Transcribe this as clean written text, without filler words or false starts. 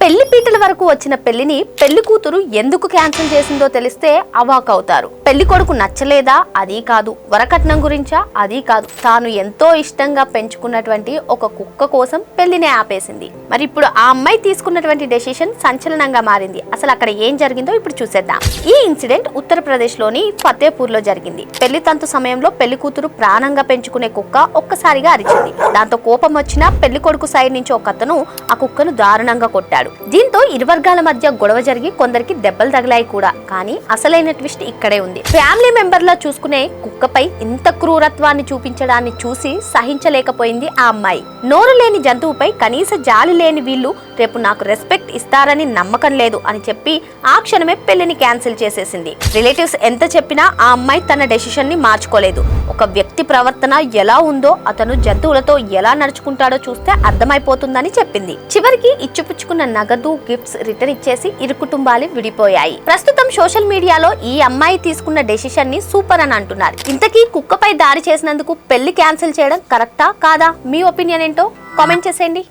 పెళ్లి పీటల వరకు వచ్చిన పెళ్లిని పెళ్లి కూతురు ఎందుకు క్యాన్సిల్ చేసిందో తెలిస్తే అవాక్ అవుతారు. పెళ్లి కొడుకు నచ్చలేదా? అది కాదు. వరకట్నం గురించా? అది కాదు. తాను ఎంతో ఇష్టంగా పెంచుకున్నటువంటి ఒక కుక్క కోసం పెళ్లినే ఆపేసింది. మరి ఇప్పుడు ఆ అమ్మాయి తీసుకున్నటువంటి డెసిషన్ సంచలనంగా మారింది. అసలు అక్కడ ఏం జరిగిందో ఇప్పుడు చూసేద్దాం. ఈ ఇన్సిడెంట్ ఉత్తరప్రదేశ్ లోని ఫతేపూర్ లో జరిగింది. పెళ్లి తంతు సమయంలో పెళ్లి కూతురు ప్రాణంగా పెంచుకునే కుక్క ఒక్కసారిగా అరిచింది. దాంతో కోపం వచ్చిన పెళ్లి కొడుకు సైడ్ నుంచి ఒక అతను ఆ కుక్కను దారుణంగా కొట్టాడు. దీంతో ఇరు వర్గాల మధ్య గొడవ జరిగి కొందరికి దెబ్బలు తగిలాయి కూడా. కానీ అసలైన ట్విస్ట్ ఇక్కడే ఉంది. ఫ్యామిలీ మెంబర్ లా చూసుకునే కుక్కపై ఇంత క్రూరత్వాన్ని చూపించడాన్ని చూసి సహించలేకపోయింది ఆ అమ్మాయి. నోరు లేని జంతువుపై కనీస జాలి లేని వీళ్ళు రేపు నాకు రెస్పెక్ట్ ఇస్తారని నమ్మకం లేదు అని చెప్పి ఆ క్షణమే పెళ్లిని క్యాన్సిల్ చేసేసింది. రిలేటివ్స్ ఎంత చెప్పినా ఆ అమ్మాయి తన డెసిషన్ ని మార్చుకోలేదు. ఒక వ్యక్తి ప్రవర్తన ఎలా ఉందో అతను జంతువులతో ఎలా నడుచుకుంటాడో చూస్తే అర్థమైపోతుందని చెప్పింది. చివరికి ఇచ్చిపుచ్చుకున్న నగదు గిఫ్ట్స్ రిటర్న్ ఇచ్చేసి ఇరు కుటుంబాలు విడిపోయాయి. ప్రస్తుతం సోషల్ మీడియాలో ఈ అమ్మాయి తీసుకున్న డెసిషన్ ని సూపర్ అని అంటున్నారు. ఇంతకీ కుక్కపై దాడి చేసినందుకు పెళ్లి క్యాన్సిల్ చేయడం కరెక్టా కాదా? మీ ఒపీనియన్ ఏంటో కామెంట్ చేసేయండి.